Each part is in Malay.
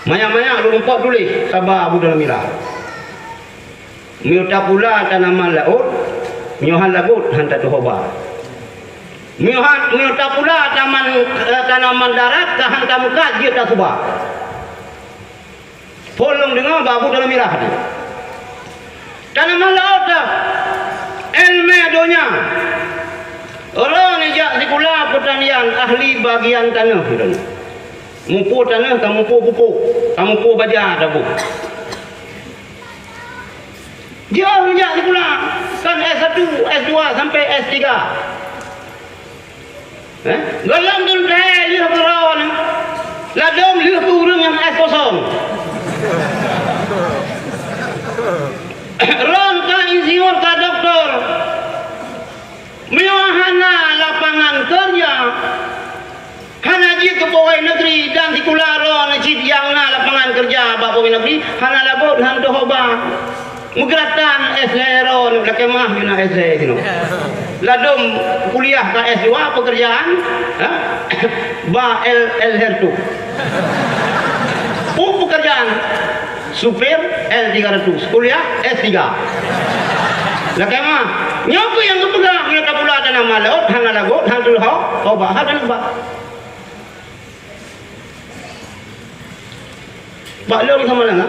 Maya-maya lu rumput tulis sabar Abu dalam mirah. Miuta pula tanaman laut, miuhan lagut hantar tu hoba. Miuta pula tanaman darat ke hantar muka dia tak subah. Polong dengar babu dalam mirah ni. Tanaman laut dah. Ilmu dunia. Orang ni jak sekolah pertanian ahli bagian tanah kita ni. Mumpu tanah, kamu mumpu pupuk, kamu mumpu baja dah bu. Jauh ni jak sekolah. Kan S1, S2 sampai S3. Galam tu dah lihat perawan. Ladom lihat urang yang S0. Ron ka insinyur ka doktor. Miahana lapangan kerja. Hana ji ke pegawai negeri dan sekolah ron cip yang na lapangan kerja ba pegawai negeri hana labot han dohoba. Mugratan S0 lakemah bina S0 sino. Ladom kuliah ka S2 pekerjaan ba L hertu. Pekerjaan supir L300 kuliah S3 lakemah nyoku yang kepegang kita pula ada nama laut hana lagut hang dulu ho bah hana ba baklong sama lang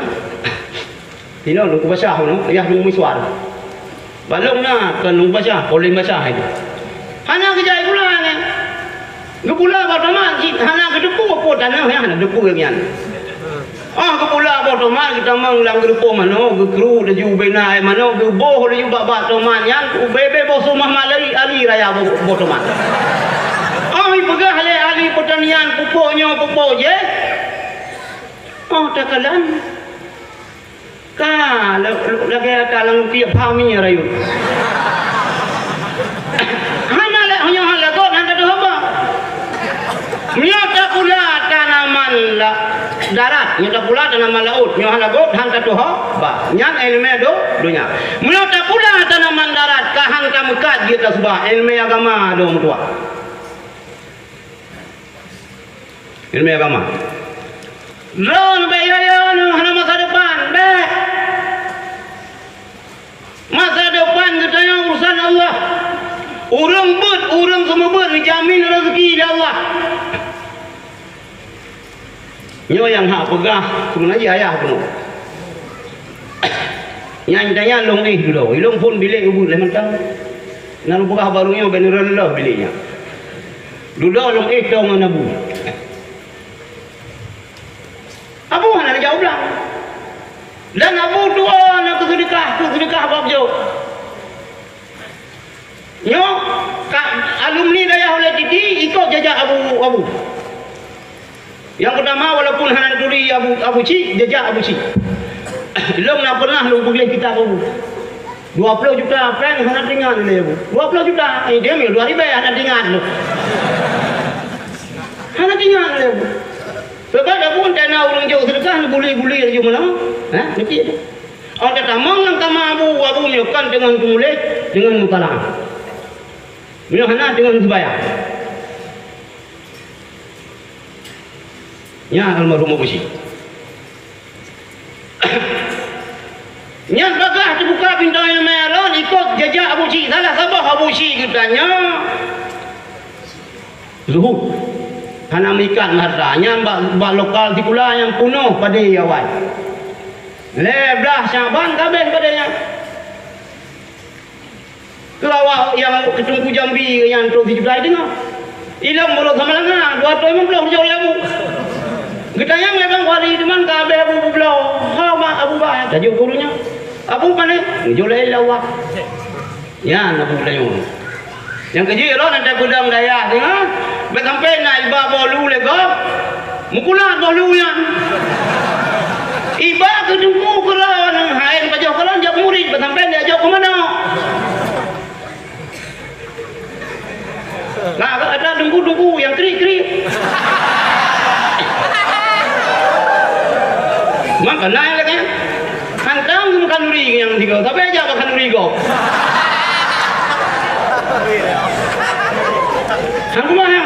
tino lu basah no ya lu miswar baklong na kan lu basah boleh basah itu hana kejai pula ni gepula ba taman hana kedepu apa tanah hana depu yang kepula apa teman kita manglang grupo mano gru de ju bena mano gu boh de ju baba teman yang bebe bo sumah malari ali raya bo teman i pegah le ali pertanian pupuknya pupuk je takalan ka lagi kalang tiap pami rayu hana le hanya hala god handa de haba miata pula tanaman la darat nyata pula tanaman laut nyohan lagut hang katu ho ba nyang ilmu dunia nyata pula tanaman darat ka hang ka mekat dia tak subah ilmu agama do mutua ilmu agama ron be yo hana masa depan be masa depan katanya urusan Allah urang semua dijamin rezeki dari Allah. Nyo yang hak pegah sebenarnya ayah pun. Yang tanya long dulu. Ilong pun bilik ubud le mentang. Nan pegah barunya beneran lah biliknya. Dulu long tong dengan abu. Abu hana jawab lah. Dan abu tua nak kesedekah bab jauh. Nyo alumni daya oleh titi ikut jajak abu. Yang pertama walaupun hana duri abu ci jejak abu ci. Long nak pernah lu beli kita abu. 20 juta franc hana ringan le abu. 20 juta dia mil 2000 hana ringan lu. Hana ringan le abu. Sebab abu tanah orang jauh sedekah buli-buli aja mana? Ngerti tu. Orang kata mang kama abu nyokan dengan tumulis dengan mukalah. Mina hana dengan sebayang. Nya almarhum Abu Ci. Nya bagah terbuka pintu yang meron ikut jejak Abu Ci. Salah sabah Abu Ci katanya. Zuhud. Hana mikat hartanya bak lokal di pula yang penuh pada awal. Leblah Syaban kabeh padanya. Kelawak yang ketungku Jambi yang tu di Jurai dengar. Ilang mulut sama langa 250 jauh lebu. Getanya memang wali teman kabeh abu belau. Ha abu ba tajuk gurunya. Abu mana? Jolai lawak. Ya abu layu. Yang keji lo nanti gudang daya dengar. Be sampai naik iba bolu lego. Mukula bolunya. Iba kedungku kalau nang hain pajak kalau jak murid be sampai dia jauh ke mana? Nah, ada dungku yang krik-krik. Maka naik lagi. Hantang makan nuri yang tiga. Tapi aja makan nuri kau. Hangku mana?